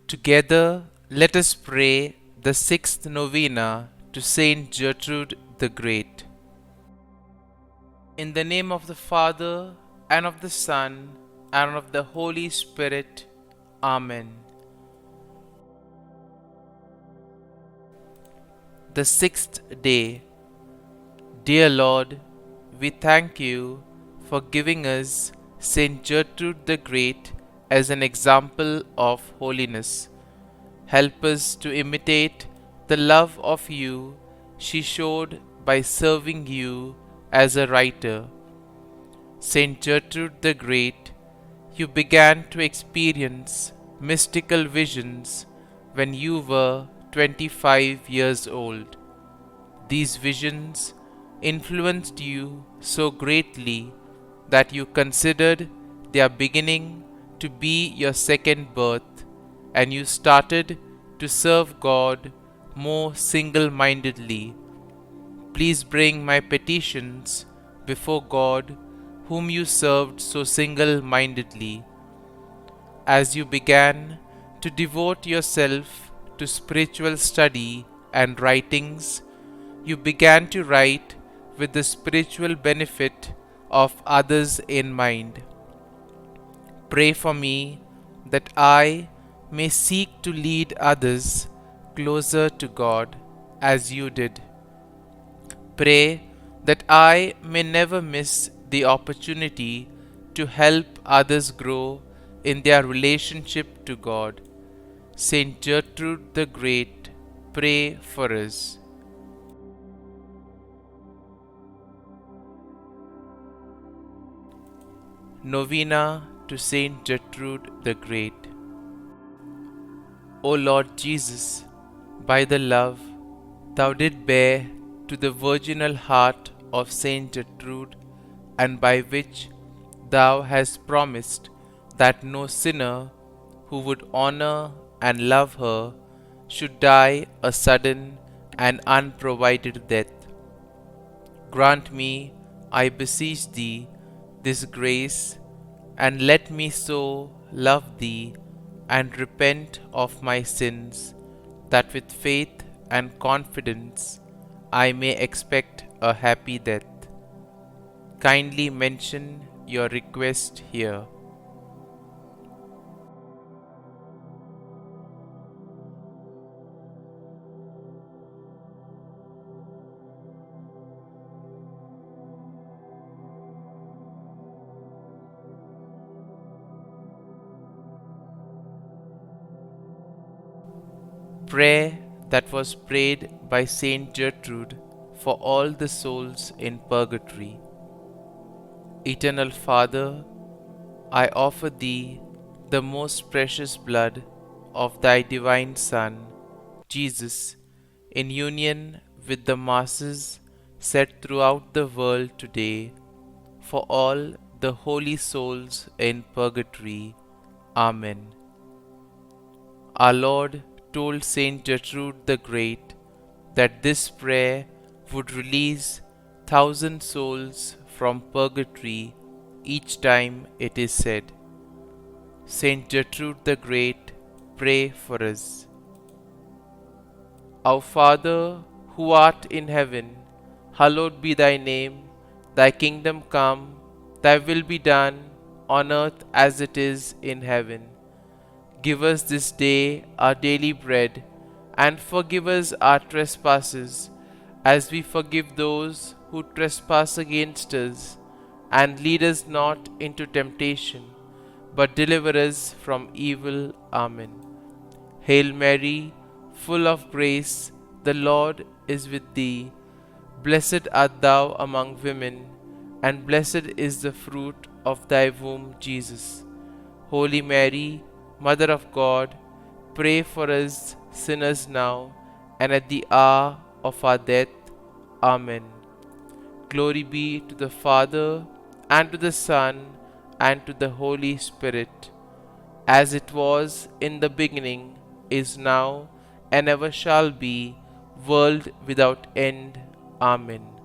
Together, let us pray the sixth novena to St Gertrude the Great. In the name of the Father, and of the Son, and of the Holy Spirit. Amen. The sixth day. Dear Lord, we thank you for giving us St Gertrude the Great as an example of holiness. Help us to imitate the love of you she showed by serving you as a writer. St Gertrude the Great, you began to experience mystical visions when you were 25 years old. These visions influenced you so greatly that you considered their beginning to be your second birth, and you started to serve God more single-mindedly. Please bring my petitions before God, whom you served so single-mindedly. As you began to devote yourself to spiritual study and writings, you began to write with the spiritual benefit of others in mind. Pray for me that I may seek to lead others closer to God as you did. Pray that I may never miss the opportunity to help others grow in their relationship to God. St Gertrude the Great, pray for us. Novena to St Gertrude the Great. O Lord Jesus, by the love thou did bear to the virginal heart of St Gertrude, and by which thou hast promised that no sinner who would honor and love her should die a sudden and unprovided death, grant me, I beseech thee, this grace, and let me so love thee and repent of my sins, that with faith and confidence I may expect a happy death. Kindly mention your request here. Prayer that was prayed by St Gertrude for all the souls in purgatory. Eternal Father, I offer thee the most precious blood of thy divine Son, Jesus, in union with the masses said throughout the world today, for all the holy souls in purgatory. Amen. Our Lord told St Gertrude the Great that this prayer would release 1,000 souls from purgatory each time it is said. St Gertrude the Great, pray for us. Our Father, who art in heaven, hallowed be thy name. Thy kingdom come, thy will be done, on earth as it is in heaven. Give us this day our daily bread, and forgive us our trespasses, as we forgive those who trespass against us. And lead us not into temptation, but deliver us from evil. Amen. Hail Mary, full of grace, the Lord is with thee. Blessed art thou among women, and blessed is the fruit of thy womb, Jesus. Holy Mary, Mother of God, pray for us sinners now and at the hour of our death. Amen. Glory be to the Father, and to the Son, and to the Holy Spirit, as it was in the beginning, is now, and ever shall be, world without end. Amen.